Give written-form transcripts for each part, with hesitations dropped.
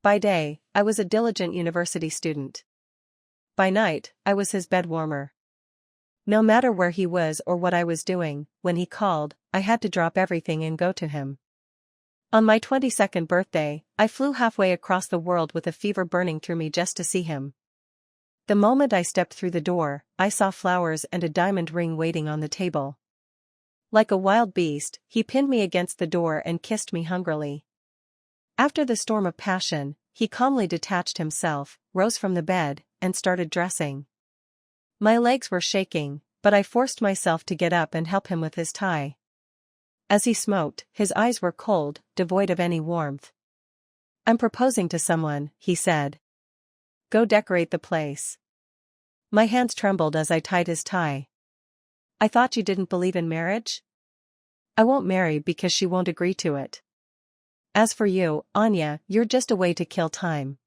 By day, I was a diligent university student. By night, I was his bed warmer. No matter where he was or what I was doing, when he called, I had to drop everything and go to him. On my 22nd birthday, I flew halfway across the world with a fever burning through me just to see him. The moment I stepped through the door, I saw flowers and a diamond ring waiting on the table. Like a wild beast, he pinned me against the door and kissed me hungrily. After the storm of passion, he calmly detached himself, rose from the bed, and started dressing. My legs were shaking, but I forced myself to get up and help him with his tie. As he smoked, his eyes were cold, devoid of any warmth. "I'm proposing to someone," he said. "Go decorate the place." My hands trembled as I tied his tie. "I thought you didn't believe in marriage?" "I won't marry because she won't agree to it. As for you, Anya, you're just a way to kill time."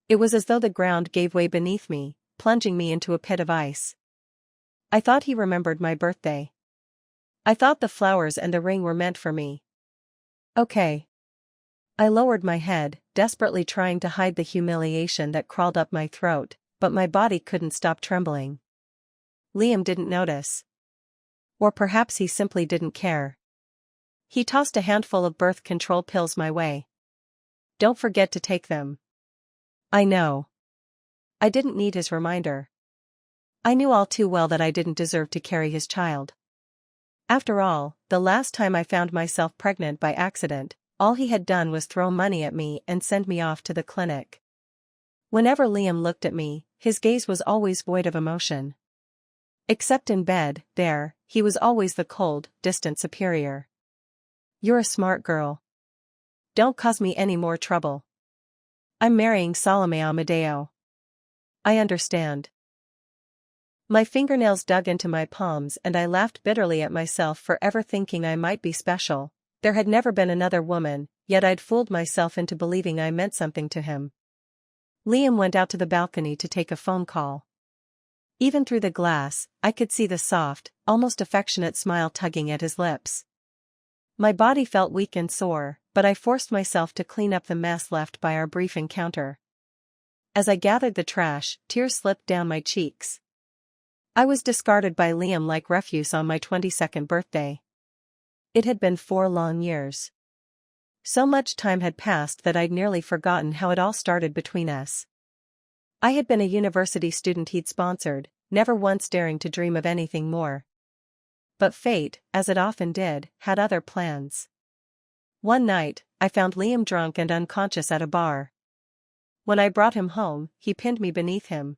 It was as though the ground gave way beneath me, plunging me into a pit of ice. I thought he remembered my birthday. I thought the flowers and the ring were meant for me. Okay. I lowered my head, desperately trying to hide the humiliation that crawled up my throat, but my body couldn't stop trembling. Liam didn't notice. Or perhaps he simply didn't care. He tossed a handful of birth control pills my way. "Don't forget to take them." I know. I didn't need his reminder. I knew all too well that I didn't deserve to carry his child. After all, the last time I found myself pregnant by accident, all he had done was throw money at me and send me off to the clinic. Whenever Liam looked at me, his gaze was always void of emotion. Except in bed, there, he was always the cold, distant superior. "You're a smart girl. Don't cause me any more trouble. I'm marrying Salome Amadeo." "I understand." My fingernails dug into my palms and I laughed bitterly at myself for ever thinking I might be special. There had never been another woman, yet I'd fooled myself into believing I meant something to him. Liam went out to the balcony to take a phone call. Even through the glass, I could see the soft, almost affectionate smile tugging at his lips. My body felt weak and sore, but I forced myself to clean up the mess left by our brief encounter. As I gathered the trash, tears slipped down my cheeks. I was discarded by Liam like refuse on my 22nd birthday. It had been 4 long years. So much time had passed that I'd nearly forgotten how it all started between us. I had been a university student he'd sponsored, never once daring to dream of anything more. But fate, as it often did, had other plans. One night, I found Liam drunk and unconscious at a bar. When I brought him home, he pinned me beneath him.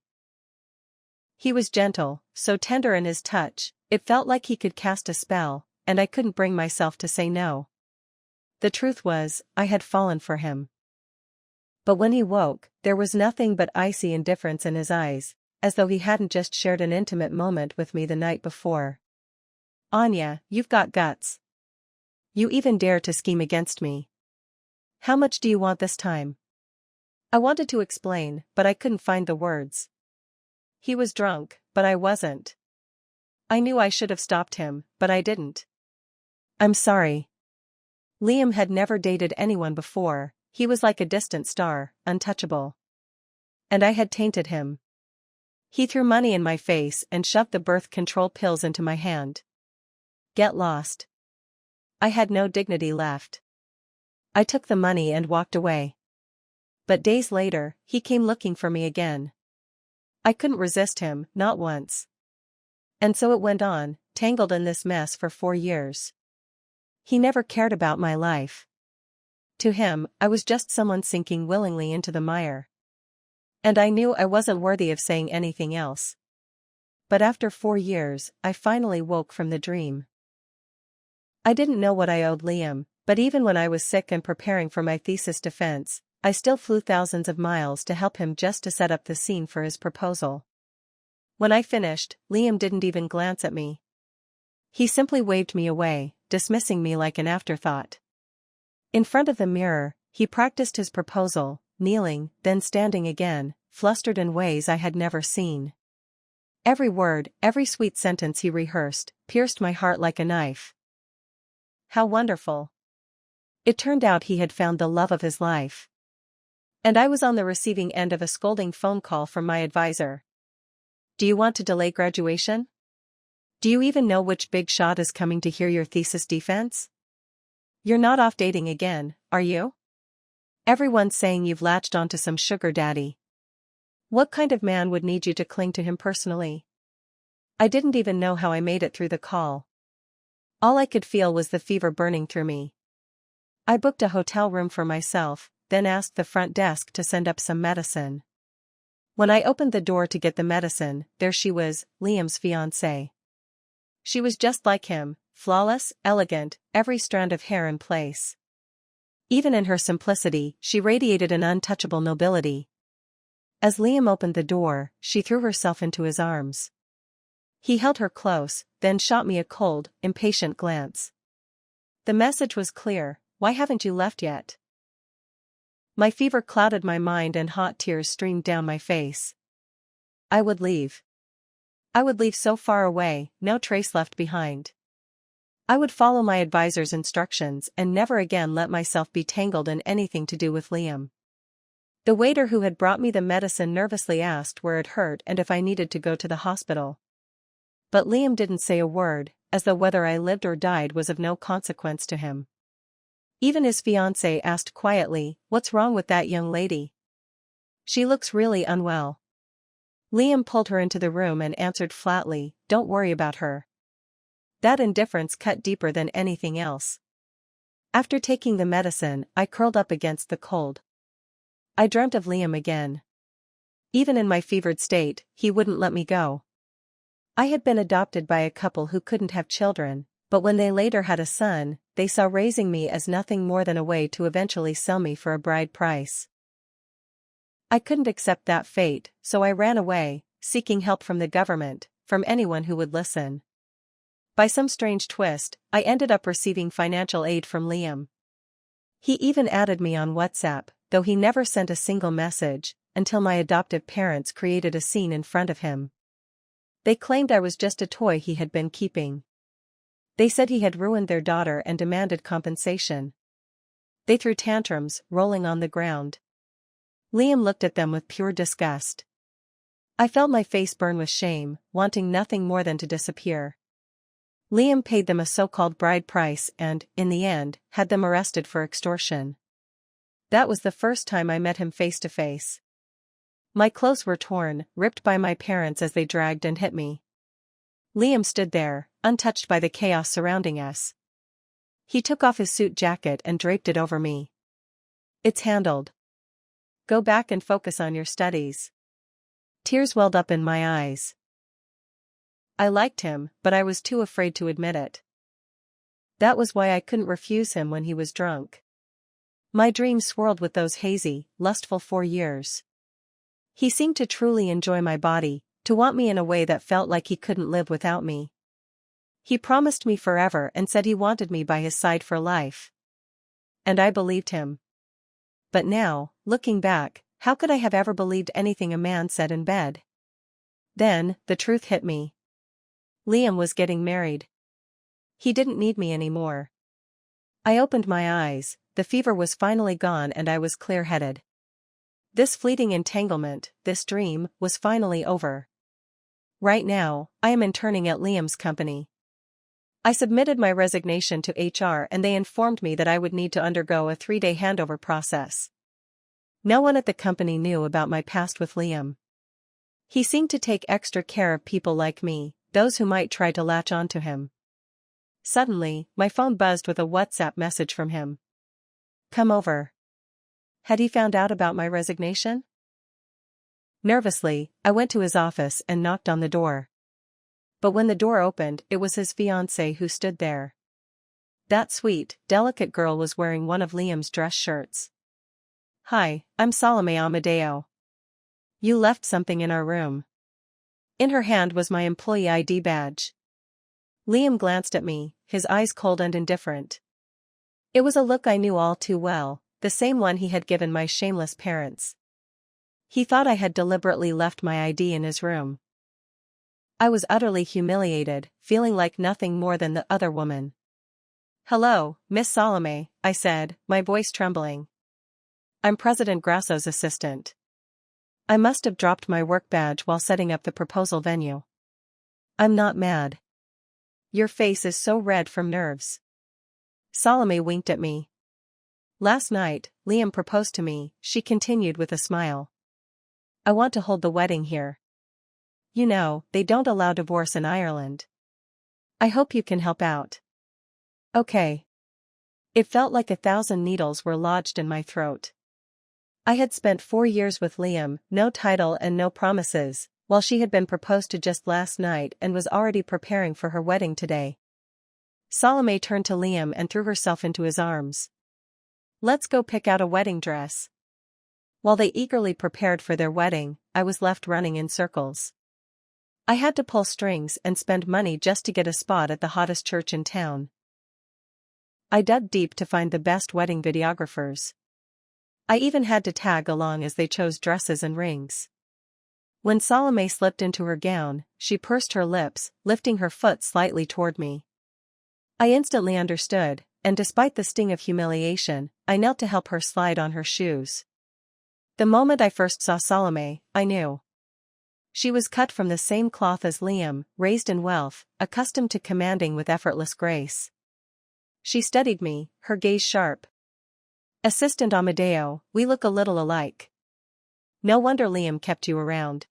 He was gentle, so tender in his touch, it felt like he could cast a spell, and I couldn't bring myself to say no. The truth was, I had fallen for him. But when he woke, there was nothing but icy indifference in his eyes, as though he hadn't just shared an intimate moment with me the night before. "Anya, you've got guts. You even dare to scheme against me. How much do you want this time?" I wanted to explain, but I couldn't find the words. He was drunk, but I wasn't. I knew I should have stopped him, but I didn't. "I'm sorry." Liam had never dated anyone before, he was like a distant star, untouchable. And I had tainted him. He threw money in my face and shoved the birth control pills into my hand. Get lost. I had no dignity left. I took the money and walked away. But days later, he came looking for me again. I couldn't resist him, not once. And so it went on, tangled in this mess for 4 years. He never cared about my life. To him, I was just someone sinking willingly into the mire. And I knew I wasn't worthy of saying anything else. But after 4 years, I finally woke from the dream. I didn't know what I owed Liam, but even when I was sick and preparing for my thesis defense, I still flew thousands of miles to help him just to set up the scene for his proposal. When I finished, Liam didn't even glance at me. He simply waved me away, dismissing me like an afterthought. In front of the mirror, he practiced his proposal, kneeling, then standing again, flustered in ways I had never seen. Every word, every sweet sentence he rehearsed, pierced my heart like a knife. How wonderful. It turned out he had found the love of his life. And I was on the receiving end of a scolding phone call from my advisor. Do you want to delay graduation? Do you even know which big shot is coming to hear your thesis defense? You're not off dating again, are you? Everyone's saying you've latched onto some sugar daddy. What kind of man would need you to cling to him personally? I didn't even know how I made it through the call. All I could feel was the fever burning through me. I booked a hotel room for myself, then asked the front desk to send up some medicine. When I opened the door to get the medicine, there she was, Liam's fiancée. She was just like him, flawless, elegant, every strand of hair in place. Even in her simplicity, she radiated an untouchable nobility. As Liam opened the door, she threw herself into his arms. He held her close, then shot me a cold, impatient glance. The message was clear: why haven't you left yet? My fever clouded my mind and hot tears streamed down my face. I would leave. I would leave so far away, no trace left behind. I would follow my advisor's instructions and never again let myself be tangled in anything to do with Liam. The waiter who had brought me the medicine nervously asked where it hurt and if I needed to go to the hospital. But Liam didn't say a word, as though whether I lived or died was of no consequence to him. Even his fiancée asked quietly, "What's wrong with that young lady? She looks really unwell." Liam pulled her into the room and answered flatly, "Don't worry about her." That indifference cut deeper than anything else. After taking the medicine, I curled up against the cold. I dreamt of Liam again. Even in my fevered state, he wouldn't let me go. I had been adopted by a couple who couldn't have children, but when they later had a son, they saw raising me as nothing more than a way to eventually sell me for a bride price. I couldn't accept that fate, so I ran away, seeking help from the government, from anyone who would listen. By some strange twist, I ended up receiving financial aid from Liam. He even added me on WhatsApp, though he never sent a single message, until my adoptive parents created a scene in front of him. They claimed I was just a toy he had been keeping. They said he had ruined their daughter and demanded compensation. They threw tantrums, rolling on the ground. Liam looked at them with pure disgust. I felt my face burn with shame, wanting nothing more than to disappear. Liam paid them a so-called bride price and, in the end, had them arrested for extortion. That was the first time I met him face to face. My clothes were torn, ripped by my parents as they dragged and hit me. Liam stood there, untouched by the chaos surrounding us. He took off his suit jacket and draped it over me. "It's handled. Go back and focus on your studies." Tears welled up in my eyes. I liked him, but I was too afraid to admit it. That was why I couldn't refuse him when he was drunk. My dreams swirled with those hazy, lustful 4 years. He seemed to truly enjoy my body, to want me in a way that felt like he couldn't live without me. He promised me forever and said he wanted me by his side for life. And I believed him. But now, looking back, how could I have ever believed anything a man said in bed? Then, the truth hit me. Liam was getting married. He didn't need me anymore. I opened my eyes, the fever was finally gone and I was clear-headed. This fleeting entanglement, this dream, was finally over. Right now, I am interning at Liam's company. I submitted my resignation to HR and they informed me that I would need to undergo a 3-day handover process. No one at the company knew about my past with Liam. He seemed to take extra care of people like me, those who might try to latch onto him. Suddenly, my phone buzzed with a WhatsApp message from him. "Come over." Had he found out about my resignation? Nervously, I went to his office and knocked on the door. But when the door opened, it was his fiancée who stood there. That sweet, delicate girl was wearing one of Liam's dress shirts. "Hi, I'm Salome Amadeo. You left something in our room." In her hand was my employee ID badge. Liam glanced at me, his eyes cold and indifferent. It was a look I knew all too well, the same one he had given my shameless parents. He thought I had deliberately left my ID in his room. I was utterly humiliated, feeling like nothing more than the other woman. "Hello, Miss Salome," I said, my voice trembling. I'm President Grasso's assistant. I must have dropped my work badge while setting up the proposal venue. I'm not mad. Your face is so red from nerves. Salome winked at me. Last night, Liam proposed to me, she continued with a smile. I want to hold the wedding here. You know, they don't allow divorce in Ireland. I hope you can help out. Okay. It felt like 1,000 needles were lodged in my throat. I had spent 4 years with Liam, no title and no promises, while she had been proposed to just last night and was already preparing for her wedding today. Salome turned to Liam and threw herself into his arms. Let's go pick out a wedding dress. While they eagerly prepared for their wedding, I was left running in circles. I had to pull strings and spend money just to get a spot at the hottest church in town. I dug deep to find the best wedding videographers. I even had to tag along as they chose dresses and rings. When Salome slipped into her gown, she pursed her lips, lifting her foot slightly toward me. I instantly understood, and despite the sting of humiliation, I knelt to help her slide on her shoes. The moment I first saw Salome, I knew. She was cut from the same cloth as Liam, raised in wealth, accustomed to commanding with effortless grace. She studied me, her gaze sharp. Assistant Amadeo, we look a little alike. No wonder Liam kept you around.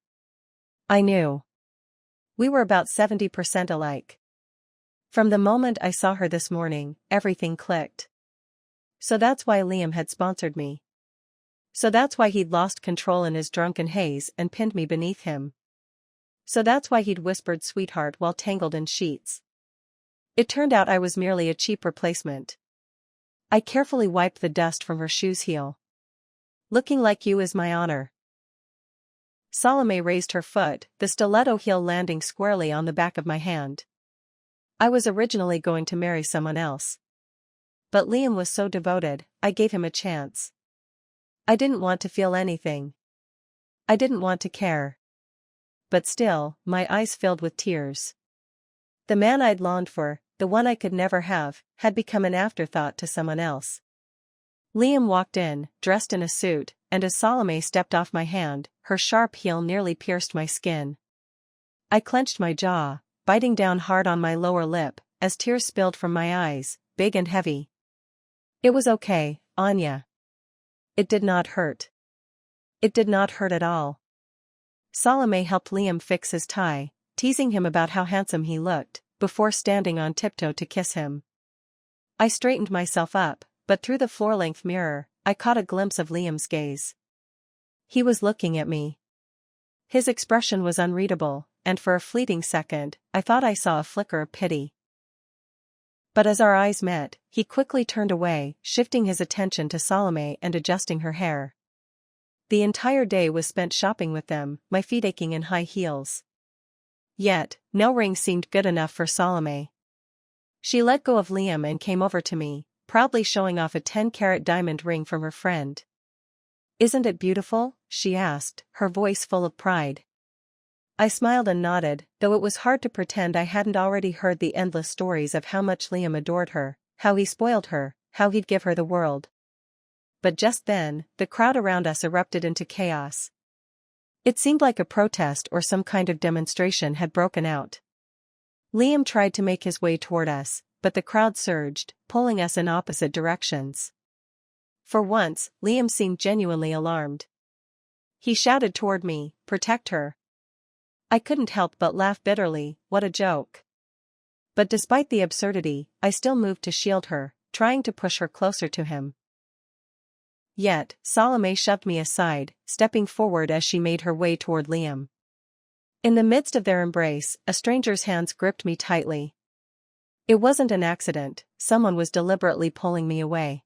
I knew. We were about 70% alike. From the moment I saw her this morning, everything clicked. So that's why Liam had sponsored me. So that's why he'd lost control in his drunken haze and pinned me beneath him. So that's why he'd whispered sweetheart while tangled in sheets. It turned out I was merely a cheap replacement. I carefully wiped the dust from her shoe's heel. Looking like you is my honor. Salome raised her foot, the stiletto heel landing squarely on the back of my hand. I was originally going to marry someone else. But Liam was so devoted, I gave him a chance. I didn't want to feel anything. I didn't want to care. But still, my eyes filled with tears. The man I'd longed for, the one I could never have, had become an afterthought to someone else. Liam walked in, dressed in a suit, and as Salome stepped off my hand, her sharp heel nearly pierced my skin. I clenched my jaw, biting down hard on my lower lip, as tears spilled from my eyes, big and heavy. It was okay, Anya. It did not hurt. It did not hurt at all. Salome helped Liam fix his tie, teasing him about how handsome he looked, before standing on tiptoe to kiss him. I straightened myself up, but through the floor-length mirror, I caught a glimpse of Liam's gaze. He was looking at me. His expression was unreadable, and for a fleeting second, I thought I saw a flicker of pity. But as our eyes met, he quickly turned away, shifting his attention to Salome and adjusting her hair. The entire day was spent shopping with them, my feet aching in high heels. Yet, no ring seemed good enough for Salome. She let go of Liam and came over to me, proudly showing off a 10-carat diamond ring from her friend. "Isn't it beautiful?" she asked, her voice full of pride. I smiled and nodded, though it was hard to pretend I hadn't already heard the endless stories of how much Liam adored her, how he spoiled her, how he'd give her the world. But just then, the crowd around us erupted into chaos. It seemed like a protest or some kind of demonstration had broken out. Liam tried to make his way toward us, but the crowd surged, pulling us in opposite directions. For once, Liam seemed genuinely alarmed. He shouted toward me, "Protect her." I couldn't help but laugh bitterly, what a joke. But despite the absurdity, I still moved to shield her, trying to push her closer to him. Yet, Salome shoved me aside, stepping forward as she made her way toward Liam. In the midst of their embrace, a stranger's hands gripped me tightly. It wasn't an accident, someone was deliberately pulling me away.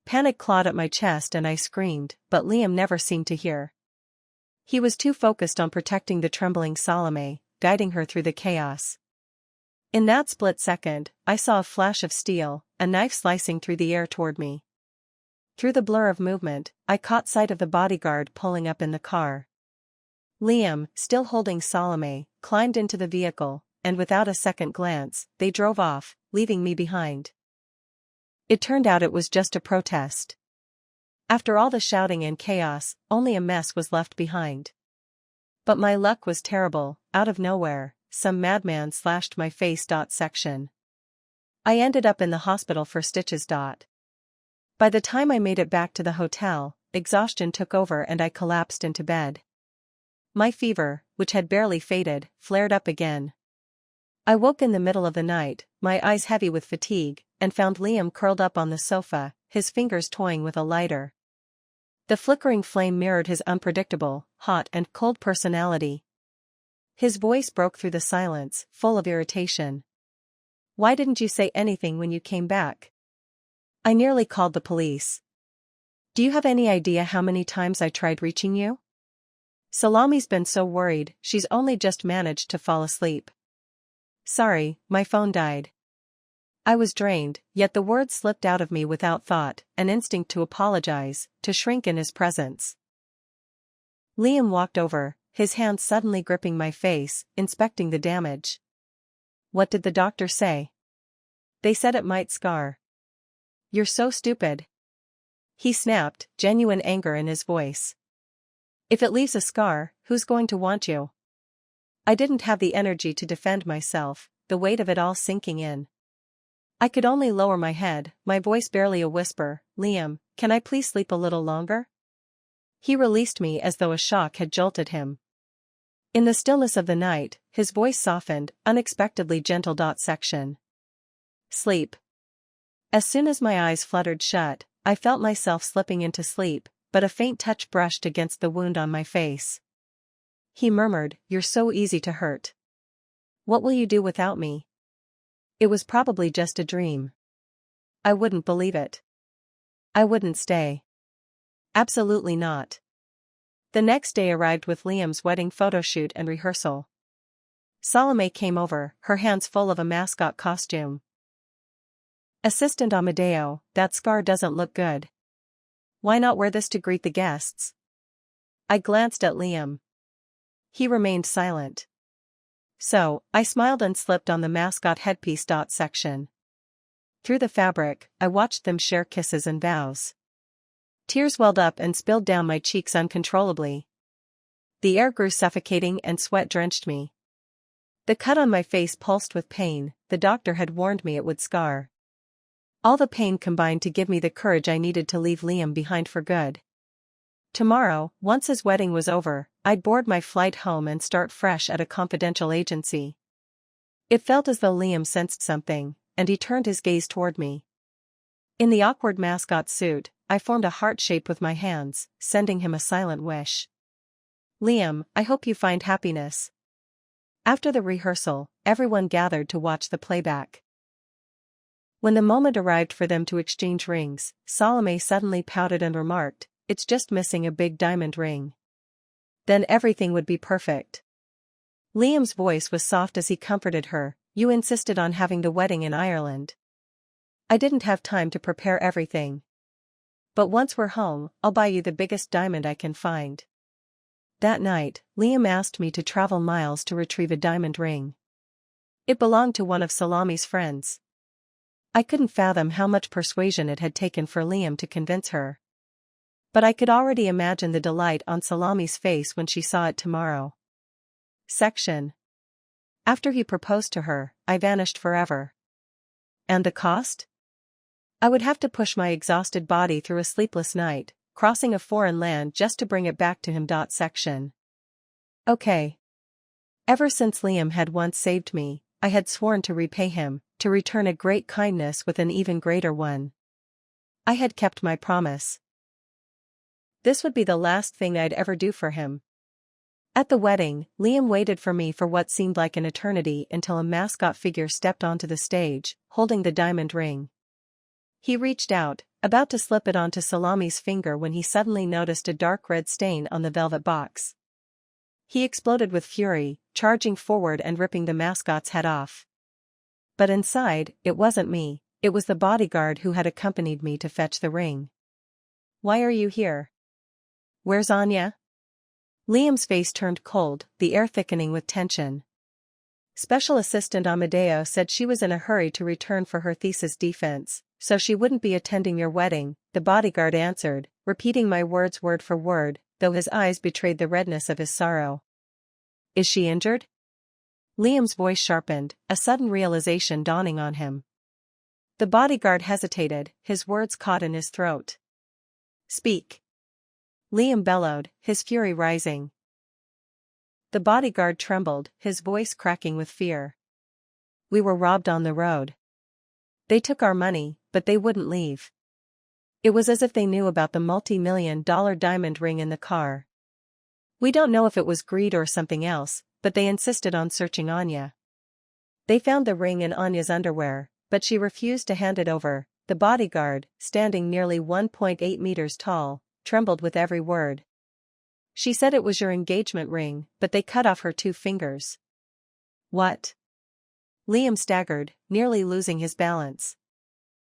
Panic clawed at my chest and I screamed, but Liam never seemed to hear. He was too focused on protecting the trembling Salome, guiding her through the chaos. In that split second, I saw a flash of steel, a knife slicing through the air toward me. Through the blur of movement, I caught sight of the bodyguard pulling up in the car. Liam, still holding Salome, climbed into the vehicle, and without a second glance, they drove off, leaving me behind. It turned out it was just a protest. After all the shouting and chaos, only a mess was left behind. But my luck was terrible. Out of nowhere, some madman slashed my face. Section. I ended up in the hospital for stitches. By the time I made it back to the hotel, exhaustion took over and I collapsed into bed. My fever, which had barely faded, flared up again. I woke in the middle of the night, my eyes heavy with fatigue, and found Liam curled up on the sofa, his fingers toying with a lighter. The flickering flame mirrored his unpredictable, hot and cold personality. His voice broke through the silence, full of irritation. "Why didn't you say anything when you came back? I nearly called the police. Do you have any idea how many times I tried reaching you? Salami's been so worried, she's only just managed to fall asleep. Sorry, my phone died." I was drained, yet the words slipped out of me without thought, an instinct to apologize, to shrink in his presence. Liam walked over, his hands suddenly gripping my face, inspecting the damage. "What did the doctor say?" "They said it might scar." "You're so stupid," he snapped, genuine anger in his voice. "If it leaves a scar, who's going to want you?" I didn't have the energy to defend myself, the weight of it all sinking in. I could only lower my head, my voice barely a whisper. "Liam, can I please sleep a little longer?" He released me as though a shock had jolted him. In the stillness of the night, his voice softened, unexpectedly gentle. Section. Sleep. As soon as my eyes fluttered shut, I felt myself slipping into sleep, but a faint touch brushed against the wound on my face. He murmured, "You're so easy to hurt. What will you do without me?" It was probably just a dream. I wouldn't believe it. I wouldn't stay. Absolutely not. The next day arrived with Liam's wedding photoshoot and rehearsal. Salome came over, her hands full of a mascot costume. "Assistant Amadeo, that scar doesn't look good. Why not wear this to greet the guests?" I glanced at Liam. He remained silent. So, I smiled and slipped on the mascot headpiece. Section. Through the fabric, I watched them share kisses and vows. Tears welled up and spilled down my cheeks uncontrollably. The air grew suffocating and sweat drenched me. The cut on my face pulsed with pain, the doctor had warned me it would scar. All the pain combined to give me the courage I needed to leave Liam behind for good. Tomorrow, once his wedding was over, I'd board my flight home and start fresh at a confidential agency. It felt as though Liam sensed something, and he turned his gaze toward me. In the awkward mascot suit, I formed a heart shape with my hands, sending him a silent wish. "Liam, I hope you find happiness." After the rehearsal, everyone gathered to watch the playback. When the moment arrived for them to exchange rings, Salome suddenly pouted and remarked, "It's just missing a big diamond ring. Then everything would be perfect." Liam's voice was soft as he comforted her, "You insisted on having the wedding in Ireland. I didn't have time to prepare everything. But once we're home, I'll buy you the biggest diamond I can find." That night, Liam asked me to travel miles to retrieve a diamond ring. It belonged to one of Salami's friends. I couldn't fathom how much persuasion it had taken for Liam to convince her. But I could already imagine the delight on Salami's face when she saw it tomorrow. Section. After he proposed to her, I vanished forever. And the cost? I would have to push my exhausted body through a sleepless night, crossing a foreign land just to bring it back to him. Section. Okay. Ever since Liam had once saved me, I had sworn to repay him, to return a great kindness with an even greater one. I had kept my promise. This would be the last thing I'd ever do for him. At the wedding, Liam waited for me for what seemed like an eternity until a mascot figure stepped onto the stage, holding the diamond ring. He reached out, about to slip it onto Salami's finger when he suddenly noticed a dark red stain on the velvet box. He exploded with fury, charging forward and ripping the mascot's head off. But inside, it wasn't me, it was the bodyguard who had accompanied me to fetch the ring. "Why are you here? Where's Anya?" Liam's face turned cold, the air thickening with tension. Special Assistant Amadeo said she was in a hurry to return for her thesis defense, so she wouldn't be attending your wedding. the bodyguard answered, repeating my words word for word, though his eyes betrayed the redness of his sorrow. Is she injured? Liam's voice sharpened, a sudden realization dawning on him. The bodyguard hesitated, his words caught in his throat. Speak. Liam bellowed, his fury rising. The bodyguard trembled, his voice cracking with fear. We were robbed on the road. They took our money, but they wouldn't leave. It was as if they knew about the multi-million-dollar diamond ring in the car. We don't know if it was greed or something else, but they insisted on searching Anya. They found the ring in Anya's underwear, but she refused to hand it over. The bodyguard, standing nearly 1.8 meters tall, trembled with every word. She said it was your engagement ring, but they cut off her 2 fingers. What? Liam staggered, nearly losing his balance.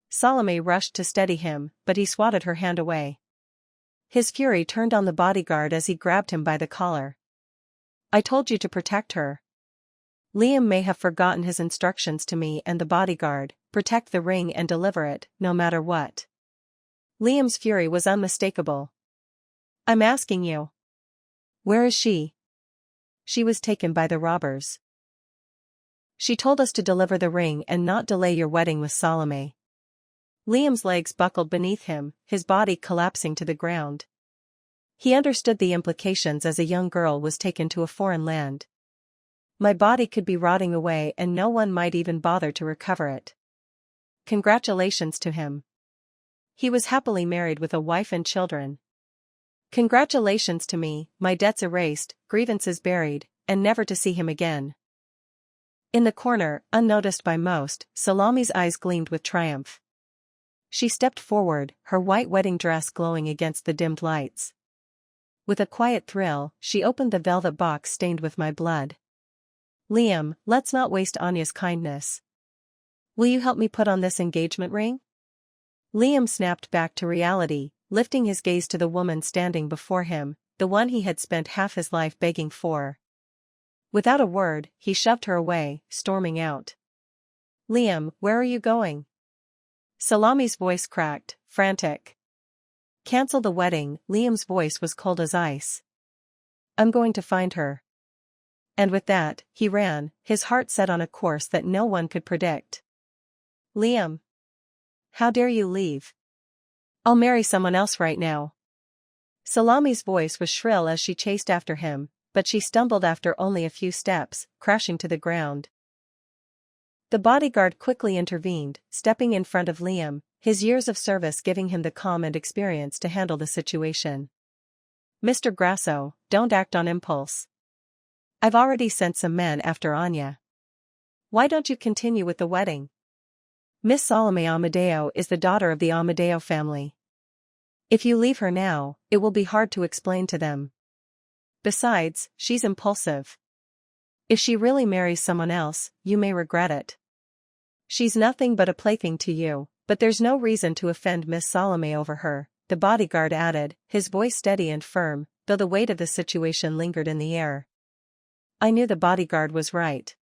Salome rushed to steady him, but he swatted her hand away. His fury turned on the bodyguard as he grabbed him by the collar. I told you to protect her. Liam may have forgotten his instructions to me and the bodyguard, protect the ring and deliver it, no matter what. Liam's fury was unmistakable. I'm asking you. Where is she? She was taken by the robbers. She told us to deliver the ring and not delay your wedding with Salome. Liam's legs buckled beneath him, his body collapsing to the ground. He understood the implications as a young girl was taken to a foreign land. My body could be rotting away and no one might even bother to recover it. Congratulations to him. He was happily married with a wife and children. Congratulations to me, my debts erased, grievances buried, and never to see him again. In the corner, unnoticed by most, Salome's eyes gleamed with triumph. She stepped forward, her white wedding dress glowing against the dimmed lights. With a quiet thrill, she opened the velvet box stained with my blood. Liam, let's not waste Anya's kindness. Will you help me put on this engagement ring? Liam snapped back to reality, lifting his gaze to the woman standing before him, the one he had spent half his life begging for. Without a word, he shoved her away, storming out. Liam, where are you going? Salome's voice cracked, frantic. Cancel the wedding. Liam's voice was cold as ice. I'm going to find her. And with that, he ran, his heart set on a course that no one could predict. Liam. How dare you leave? I'll marry someone else right now. Salome's voice was shrill as she chased after him, but she stumbled after only a few steps, crashing to the ground. The bodyguard quickly intervened, stepping in front of Liam, his years of service giving him the calm and experience to handle the situation. Mr. Grasso, don't act on impulse. I've already sent some men after Anya. Why don't you continue with the wedding? Miss Salome Amadeo is the daughter of the Amadeo family. If you leave her now, it will be hard to explain to them. Besides, she's impulsive. If she really marries someone else, you may regret it. She's nothing but a plaything to you, but there's no reason to offend Miss Salome over her, the bodyguard added, his voice steady and firm, though the weight of the situation lingered in the air. I knew the bodyguard was right.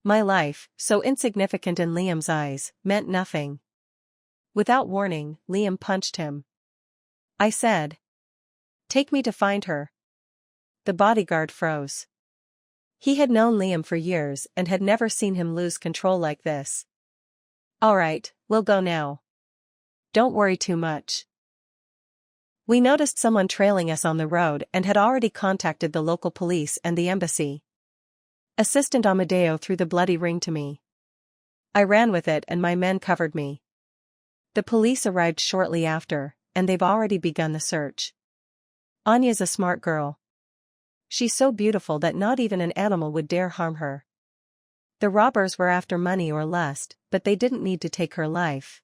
My life, so insignificant in Liam's eyes, meant nothing. Without warning, Liam punched him. I said. Take me to find her. The bodyguard froze. He had known Liam for years and had never seen him lose control like this. All right, we'll go now. Don't worry too much. We noticed someone trailing us on the road and had already contacted the local police and the embassy. Assistant Amadeo threw the bloody ring to me. I ran with it and my men covered me. The police arrived shortly after, and they've already begun the search. Anya's a smart girl. She's so beautiful that not even an animal would dare harm her. The robbers were after money or lust, but they didn't need to take her life.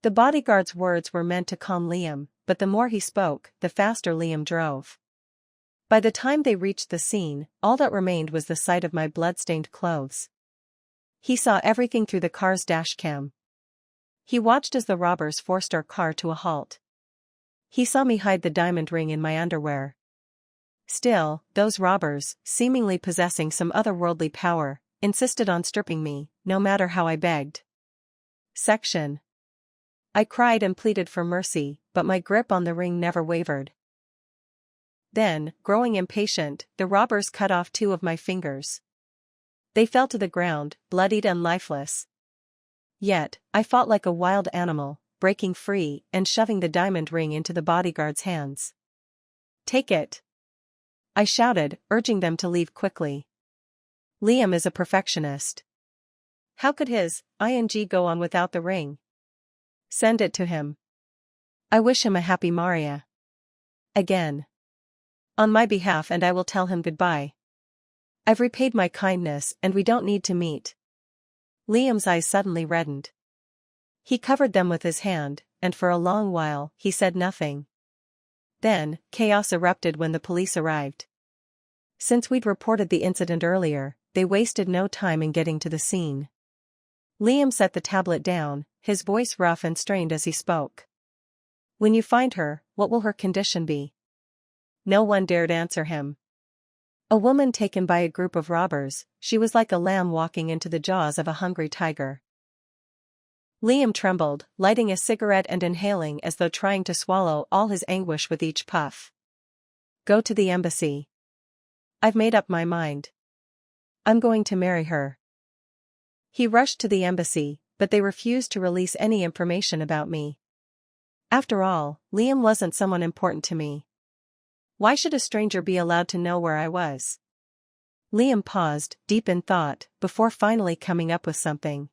The bodyguard's words were meant to calm Liam, but the more he spoke, the faster Liam drove. By the time they reached the scene, all that remained was the sight of my blood-stained clothes. He saw everything through the car's dashcam. He watched as the robbers forced our car to a halt. He saw me hide the diamond ring in my underwear. Still, those robbers, seemingly possessing some otherworldly power, insisted on stripping me, no matter how I begged. Section. I cried and pleaded for mercy, but my grip on the ring never wavered. Then, growing impatient, the robbers cut off 2 of my fingers. They fell to the ground, bloodied and lifeless. Yet, I fought like a wild animal, breaking free and shoving the diamond ring into the bodyguard's hands. "Take it!" I shouted, urging them to leave quickly. Liam is a perfectionist. How could his ing go on without the ring? Send it to him. I wish him a happy Maria. Again. On my behalf, and I will tell him goodbye. I've repaid my kindness and we don't need to meet. Liam's eyes suddenly reddened. He covered them with his hand, and for a long while he said nothing. Then, chaos erupted when the police arrived. Since we'd reported the incident earlier, they wasted no time in getting to the scene. Liam set the tablet down, his voice rough and strained as he spoke. "When you find her, what will her condition be?" No one dared answer him. A woman taken by a group of robbers, she was like a lamb walking into the jaws of a hungry tiger. Liam trembled, lighting a cigarette and inhaling as though trying to swallow all his anguish with each puff. "Go to the embassy. I've made up my mind. I'm going to marry her." He rushed to the embassy, but they refused to release any information about me. After all, Liam wasn't someone important to me. Why should a stranger be allowed to know where I was? Liam paused, deep in thought, before finally coming up with something.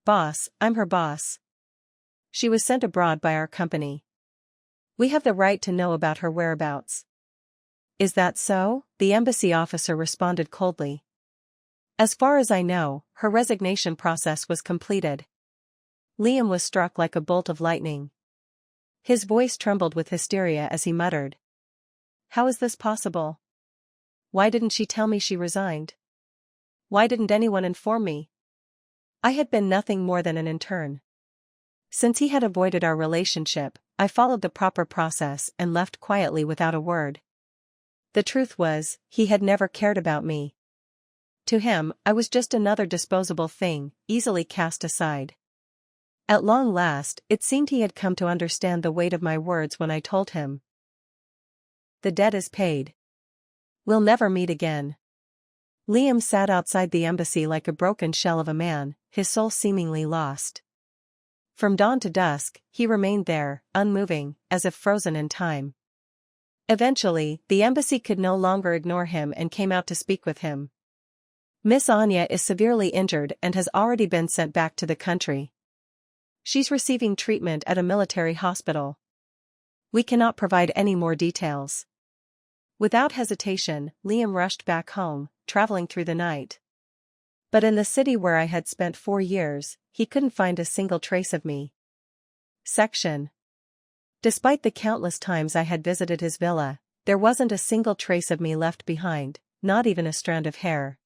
"Boss, I'm her boss. She was sent abroad by our company. We have the right to know about her whereabouts." "Is that so?" the embassy officer responded coldly. "As far as I know, her resignation process was completed." Liam was struck like a bolt of lightning. His voice trembled with hysteria as he muttered. "How is this possible? Why didn't she tell me she resigned? Why didn't anyone inform me? I had been nothing more than an intern." Since he had avoided our relationship, I followed the proper process and left quietly without a word. The truth was, he had never cared about me. To him, I was just another disposable thing, easily cast aside. At long last, it seemed he had come to understand the weight of my words when I told him. "The debt is paid. We'll never meet again." Liam sat outside the embassy like a broken shell of a man, his soul seemingly lost. From dawn to dusk, he remained there, unmoving, as if frozen in time. Eventually, the embassy could no longer ignore him and came out to speak with him. "Miss Anya is severely injured and has already been sent back to the country. She's receiving treatment at a military hospital. We cannot provide any more details." Without hesitation, Liam rushed back home, traveling through the night. But in the city where I had spent 4 years, he couldn't find a single trace of me. Section. Despite the countless times I had visited his villa, there wasn't a single trace of me left behind, not even a strand of hair.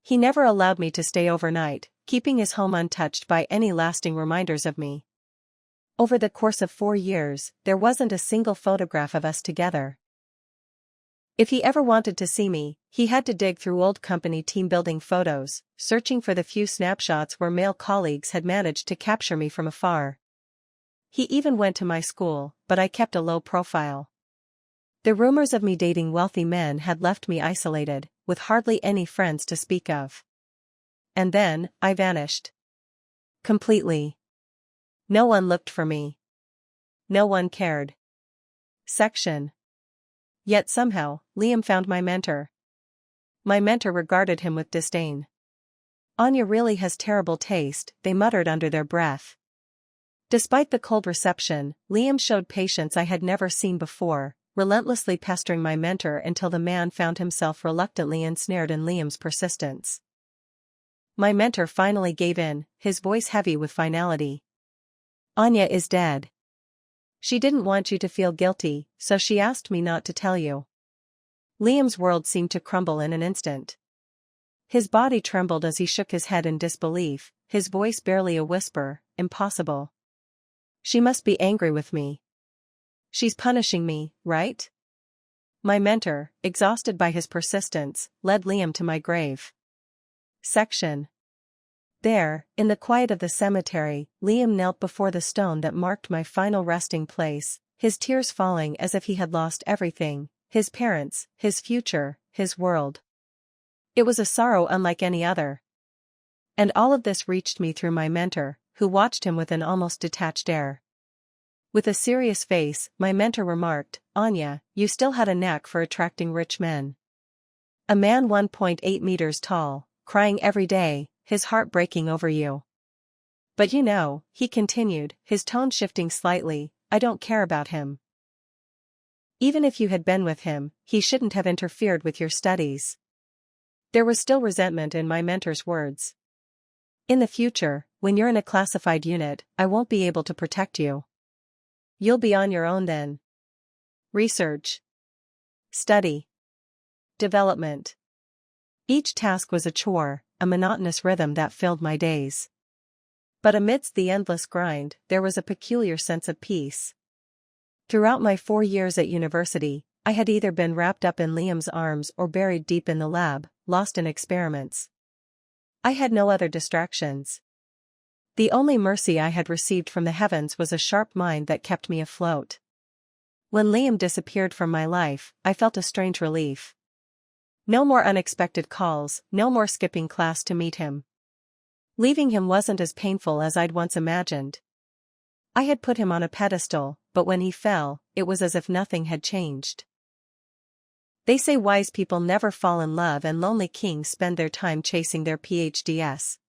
He never allowed me to stay overnight, keeping his home untouched by any lasting reminders of me. Over the course of 4 years, there wasn't a single photograph of us together. If he ever wanted to see me, he had to dig through old company team-building photos, searching for the few snapshots where male colleagues had managed to capture me from afar. He even went to my school, but I kept a low profile. The rumors of me dating wealthy men had left me isolated, with hardly any friends to speak of. And then, I vanished. Completely. No one looked for me. No one cared. Section. Yet somehow, Liam found my mentor. My mentor regarded him with disdain. "Anya really has terrible taste," they muttered under their breath. Despite the cold reception, Liam showed patience I had never seen before, relentlessly pestering my mentor until the man found himself reluctantly ensnared in Liam's persistence. My mentor finally gave in, his voice heavy with finality. "Anya is dead. She didn't want you to feel guilty, so she asked me not to tell you." Liam's world seemed to crumble in an instant. His body trembled as he shook his head in disbelief, his voice barely a whisper. "Impossible. She must be angry with me. She's punishing me, right?" My mentor, exhausted by his persistence, led Liam to my grave. Section. There, in the quiet of the cemetery, Liam knelt before the stone that marked my final resting place, his tears falling as if he had lost everything, his parents, his future, his world. It was a sorrow unlike any other. And all of this reached me through my mentor, who watched him with an almost detached air. With a serious face, my mentor remarked, "Anya, you still had a knack for attracting rich men." A man 1.8 meters tall, crying every day, his heart breaking over you. "But you know," he continued, his tone shifting slightly, "I don't care about him. Even if you had been with him, he shouldn't have interfered with your studies." There was still resentment in my mentor's words. "In the future, when you're in a classified unit, I won't be able to protect you. You'll be on your own then. Research. Study. Development." Each task was a chore, a monotonous rhythm that filled my days. But amidst the endless grind, there was a peculiar sense of peace. Throughout my 4 years at university, I had either been wrapped up in Liam's arms or buried deep in the lab, lost in experiments. I had no other distractions. The only mercy I had received from the heavens was a sharp mind that kept me afloat. When Liam disappeared from my life, I felt a strange relief. No more unexpected calls, no more skipping class to meet him. Leaving him wasn't as painful as I'd once imagined. I had put him on a pedestal, but when he fell, it was as if nothing had changed. They say wise people never fall in love and lonely kings spend their time chasing their PhDs.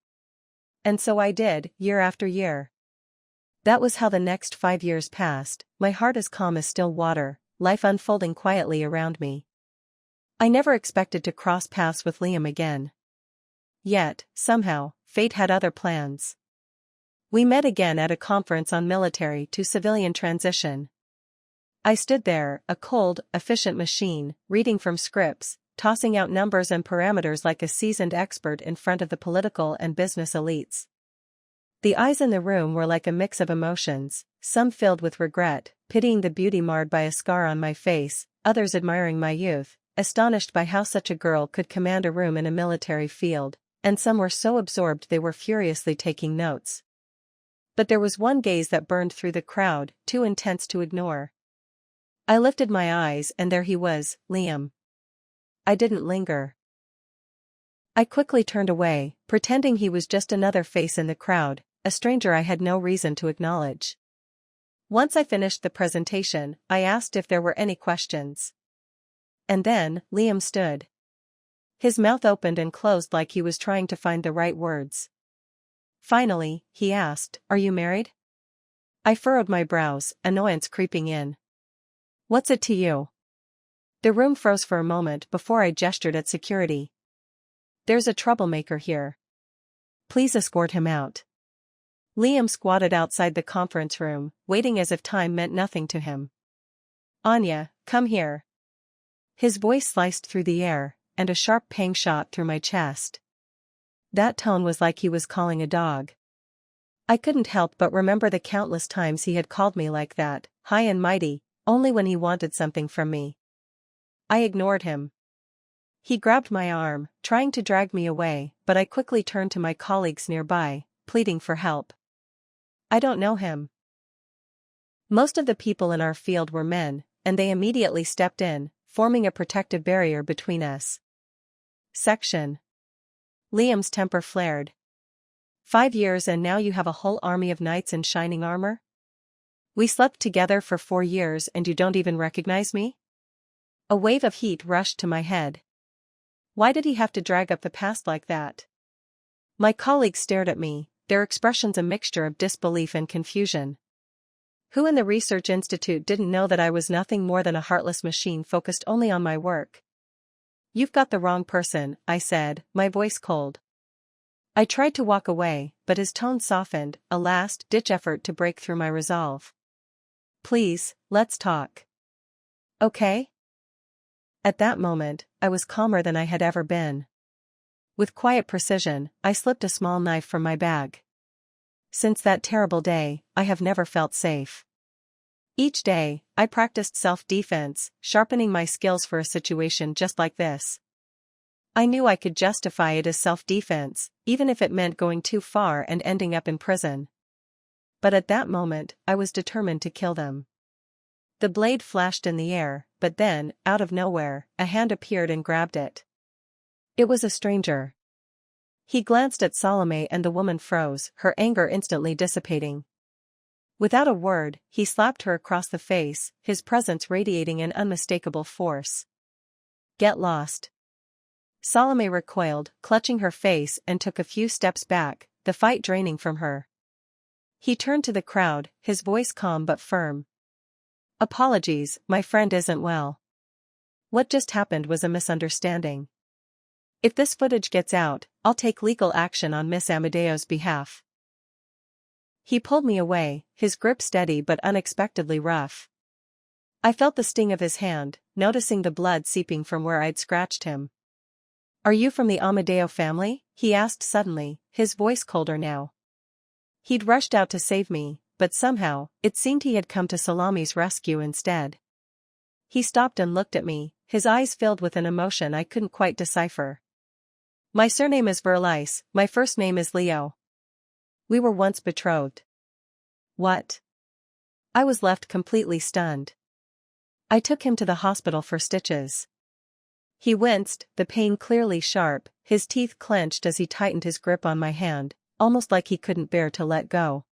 And so I did, year after year. That was how the next 5 years passed, my heart as calm as still water, life unfolding quietly around me. I never expected to cross paths with Liam again. Yet, somehow, fate had other plans. We met again at a conference on military to civilian transition. I stood there, a cold, efficient machine, reading from scripts, tossing out numbers and parameters like a seasoned expert in front of the political and business elites. The eyes in the room were like a mix of emotions, some filled with regret, pitying the beauty marred by a scar on my face, others admiring my youth, astonished by how such a girl could command a room in a military field, and some were so absorbed they were furiously taking notes. But there was one gaze that burned through the crowd, too intense to ignore. I lifted my eyes and there he was, Liam. I didn't linger. I quickly turned away, pretending he was just another face in the crowd, a stranger I had no reason to acknowledge. Once I finished the presentation, I asked if there were any questions. And then, Liam stood. His mouth opened and closed like he was trying to find the right words. Finally, he asked, "Are you married?" I furrowed my brows, annoyance creeping in. "What's it to you?" The room froze for a moment before I gestured at security. "There's a troublemaker here. Please escort him out." Liam squatted outside the conference room, waiting as if time meant nothing to him. "Anya, come here." His voice sliced through the air, and a sharp pang shot through my chest. That tone was like he was calling a dog. I couldn't help but remember the countless times he had called me like that, high and mighty, only when he wanted something from me. I ignored him. He grabbed my arm, trying to drag me away, but I quickly turned to my colleagues nearby, pleading for help. "I don't know him." Most of the people in our field were men, and they immediately stepped in, forming a protective barrier between us. Section. Liam's temper flared. 5 years and now you have a whole army of knights in shining armor? We slept together for 4 years and you don't even recognize me? A wave of heat rushed to my head. Why did he have to drag up the past like that? My colleagues stared at me, their expressions a mixture of disbelief and confusion. Who in the research institute didn't know that I was nothing more than a heartless machine focused only on my work? "You've got the wrong person," I said, my voice cold. I tried to walk away, but his tone softened, a last-ditch effort to break through my resolve. "Please, let's talk." "Okay?" At that moment, I was calmer than I had ever been. With quiet precision, I slipped a small knife from my bag. Since that terrible day, I have never felt safe. Each day, I practiced self-defense, sharpening my skills for a situation just like this. I knew I could justify it as self-defense, even if it meant going too far and ending up in prison. But at that moment, I was determined to kill them. The blade flashed in the air, but then, out of nowhere, a hand appeared and grabbed it. It was a stranger. He glanced at Salome and the woman froze, her anger instantly dissipating. Without a word, he slapped her across the face, his presence radiating an unmistakable force. "Get lost." Salome recoiled, clutching her face, and took a few steps back, the fight draining from her. He turned to the crowd, his voice calm but firm. "Apologies, my friend isn't well. What just happened was a misunderstanding. If this footage gets out, I'll take legal action on Miss Amadeo's behalf." He pulled me away, his grip steady but unexpectedly rough. I felt the sting of his hand, noticing the blood seeping from where I'd scratched him. "Are you from the Amadeo family?" he asked suddenly, his voice colder now. He'd rushed out to save me, but somehow, it seemed he had come to Salome's rescue instead. He stopped and looked at me, his eyes filled with an emotion I couldn't quite decipher. "My surname is Verlies, my first name is Leo. We were once betrothed." "What?" I was left completely stunned. I took him to the hospital for stitches. He winced, the pain clearly sharp, his teeth clenched as he tightened his grip on my hand, almost like he couldn't bear to let go.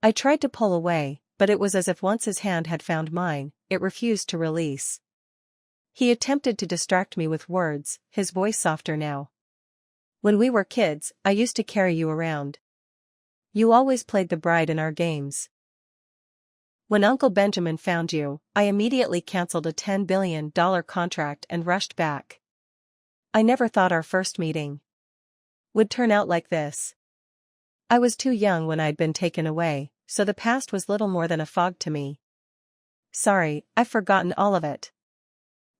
I tried to pull away, but it was as if once his hand had found mine, it refused to release. He attempted to distract me with words, his voice softer now. "When we were kids, I used to carry you around. You always played the bride in our games. When Uncle Benjamin found you, I immediately canceled a $10 billion contract and rushed back. I never thought our first meeting would turn out like this. I was too young when I'd been taken away, so the past was little more than a fog to me. Sorry, I've forgotten all of it.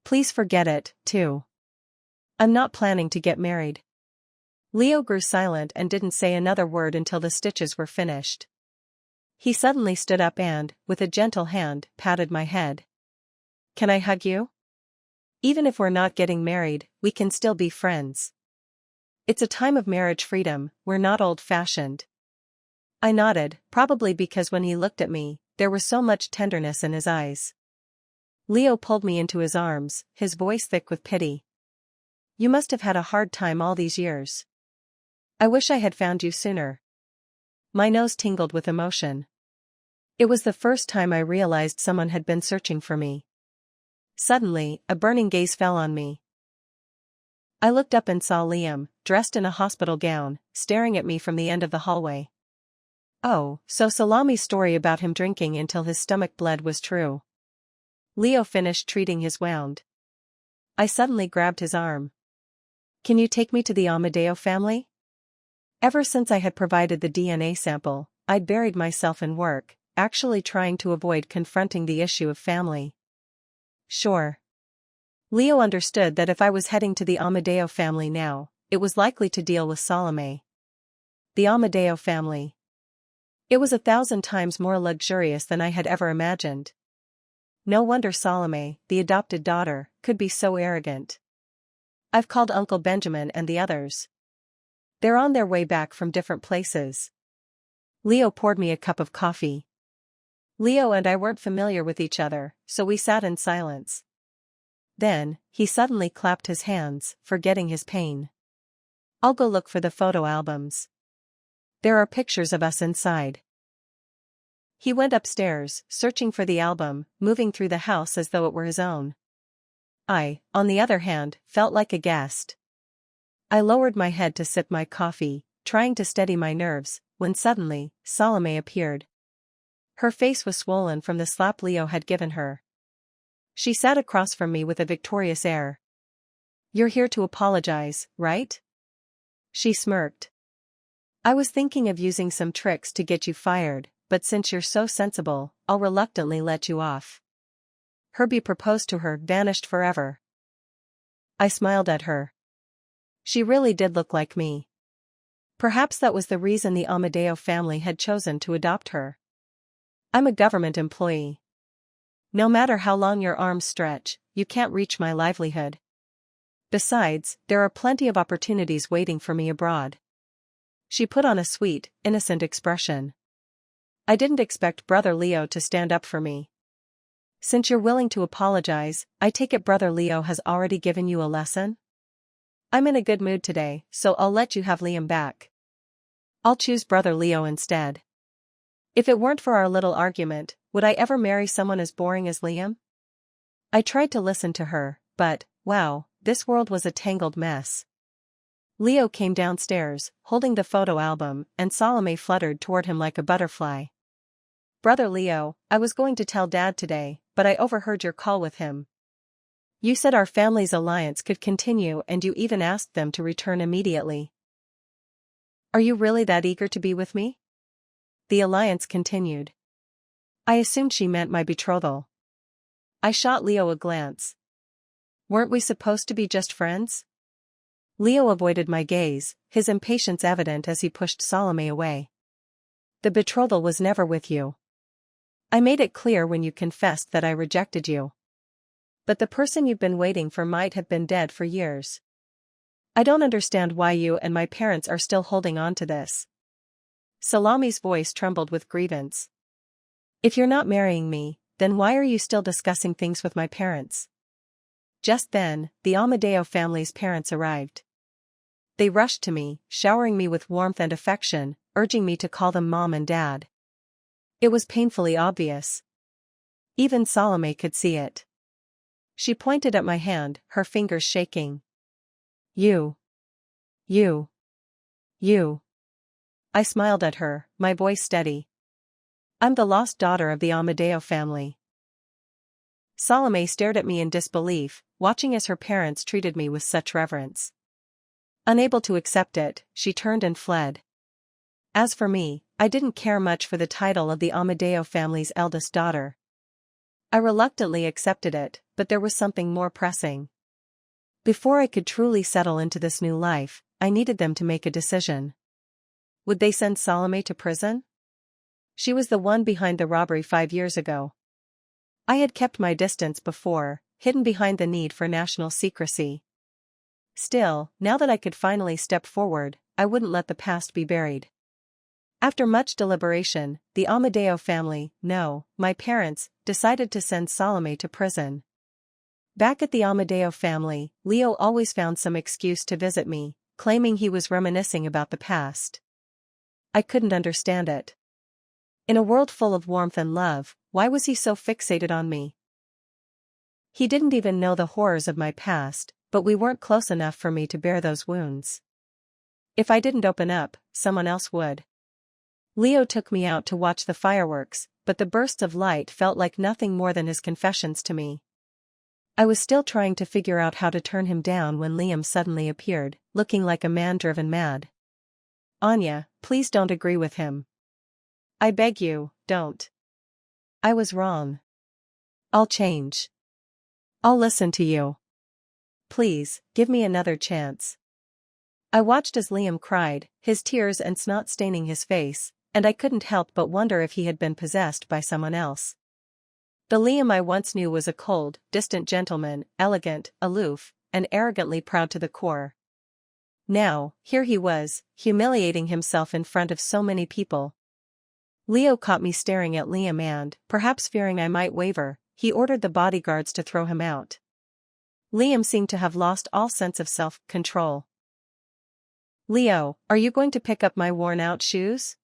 Please forget it, too. I'm not planning to get married." Leo grew silent and didn't say another word until the stitches were finished. He suddenly stood up and, with a gentle hand, patted my head. "Can I hug you? Even if we're not getting married, we can still be friends. It's a time of marriage freedom, we're not old-fashioned." I nodded, probably because when he looked at me, there was so much tenderness in his eyes. Leo pulled me into his arms, his voice thick with pity. "You must have had a hard time all these years. I wish I had found you sooner." My nose tingled with emotion. It was the first time I realized someone had been searching for me. Suddenly, a burning gaze fell on me. I looked up and saw Liam, dressed in a hospital gown, staring at me from the end of the hallway. Oh, so Salome's story about him drinking until his stomach bled was true. Leo finished treating his wound. I suddenly grabbed his arm. "Can you take me to the Amadeo family?" Ever since I had provided the DNA sample, I'd buried myself in work, actually trying to avoid confronting the issue of family. "Sure." Leo understood that if I was heading to the Amadeo family now, it was likely to deal with Salome. The Amadeo family. It was 1,000 times more luxurious than I had ever imagined. No wonder Salome, the adopted daughter, could be so arrogant. I've called Uncle Benjamin and the others. They're on their way back from different places. Leo poured me a cup of coffee. Leo and I weren't familiar with each other, so we sat in silence. Then, he suddenly clapped his hands, forgetting his pain. "I'll go look for the photo albums. There are pictures of us inside." He went upstairs, searching for the album, moving through the house as though it were his own. I, on the other hand, felt like a guest. I lowered my head to sip my coffee, trying to steady my nerves, when suddenly, Salome appeared. Her face was swollen from the slap Leo had given her. She sat across from me with a victorious air. "You're here to apologize, right?" She smirked. "I was thinking of using some tricks to get you fired, but since you're so sensible, I'll reluctantly let you off." Herbie proposed to her, vanished forever. I smiled at her. She really did look like me. Perhaps that was the reason the Amadeo family had chosen to adopt her. I'm a government employee. No matter how long your arms stretch, you can't reach my livelihood. Besides, there are plenty of opportunities waiting for me abroad. She put on a sweet, innocent expression. I didn't expect Brother Leo to stand up for me. Since you're willing to apologize, I take it Brother Leo has already given you a lesson? I'm in a good mood today, so I'll let you have Liam back. I'll choose Brother Leo instead. If it weren't for our little argument, would I ever marry someone as boring as Liam? I tried to listen to her, but, wow, this world was a tangled mess. Leo came downstairs, holding the photo album, and Salome fluttered toward him like a butterfly. Brother Leo, I was going to tell Dad today, but I overheard your call with him. You said our family's alliance could continue and you even asked them to return immediately. Are you really that eager to be with me? The alliance continued. I assumed she meant my betrothal. I shot Leo a glance. Weren't we supposed to be just friends? Leo avoided my gaze, his impatience evident as he pushed Salome away. The betrothal was never with you. I made it clear when you confessed that I rejected you. But the person you've been waiting for might have been dead for years. I don't understand why you and my parents are still holding on to this. Salome's voice trembled with grievance. If you're not marrying me, then why are you still discussing things with my parents? Just then, the Amadeo family's parents arrived. They rushed to me, showering me with warmth and affection, urging me to call them Mom and Dad. It was painfully obvious. Even Salome could see it. She pointed at my hand, her fingers shaking. You. I smiled at her, my voice steady. I'm the lost daughter of the Amadeo family. Salome stared at me in disbelief, watching as her parents treated me with such reverence. Unable to accept it, she turned and fled. As for me, I didn't care much for the title of the Amadeo family's eldest daughter. I reluctantly accepted it, but there was something more pressing. Before I could truly settle into this new life, I needed them to make a decision. Would they send Salome to prison? She was the one behind the robbery 5 years ago. I had kept my distance before, hidden behind the need for national secrecy. Still, now that I could finally step forward, I wouldn't let the past be buried. After much deliberation, the Amadeo family, no, my parents, decided to send Salome to prison. Back at the Amadeo family, Leo always found some excuse to visit me, claiming he was reminiscing about the past. I couldn't understand it. In a world full of warmth and love, why was he so fixated on me? He didn't even know the horrors of my past, but we weren't close enough for me to bear those wounds. If I didn't open up, someone else would. Leo took me out to watch the fireworks, but the bursts of light felt like nothing more than his confessions to me. I was still trying to figure out how to turn him down when Liam suddenly appeared, looking like a man driven mad. Anya, please don't agree with him. I beg you, don't. I was wrong. I'll change. I'll listen to you. Please, give me another chance. I watched as Liam cried, his tears and snot staining his face, and I couldn't help but wonder if he had been possessed by someone else. The Liam I once knew was a cold, distant gentleman, elegant, aloof, and arrogantly proud to the core. Now, here he was, humiliating himself in front of so many people. Leo caught me staring at Liam and, perhaps fearing I might waver, he ordered the bodyguards to throw him out. Liam seemed to have lost all sense of self-control. Leo, are you going to pick up my worn-out shoes?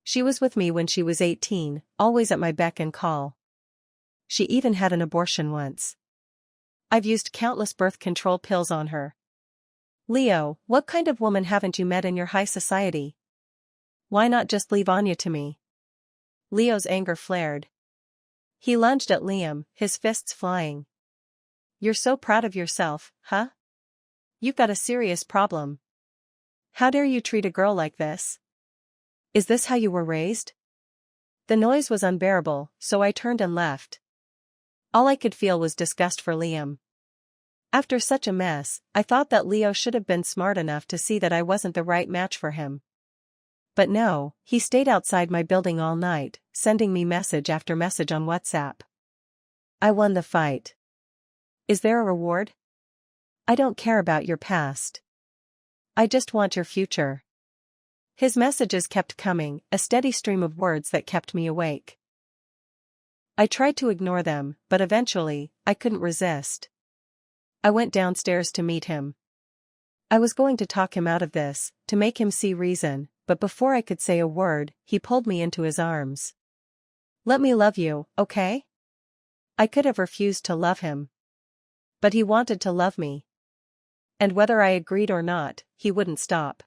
She was with me when she was 18, always at my beck and call. She even had an abortion once. I've used countless birth control pills on her. Leo, what kind of woman haven't you met in your high society? Why not just leave Anya to me? Leo's anger flared. He lunged at Liam, his fists flying. You're so proud of yourself, huh? You've got a serious problem. How dare you treat a girl like this? Is this how you were raised? The noise was unbearable, so I turned and left. All I could feel was disgust for Liam. After such a mess, I thought that Leo should have been smart enough to see that I wasn't the right match for him. But no, he stayed outside my building all night, sending me message after message on WhatsApp. I won the fight. Is there a reward? I don't care about your past. I just want your future. His messages kept coming, a steady stream of words that kept me awake. I tried to ignore them, but eventually, I couldn't resist. I went downstairs to meet him. I was going to talk him out of this, to make him see reason, but before I could say a word, he pulled me into his arms. Let me love you, okay? I could have refused to love him. But he wanted to love me. And whether I agreed or not, he wouldn't stop.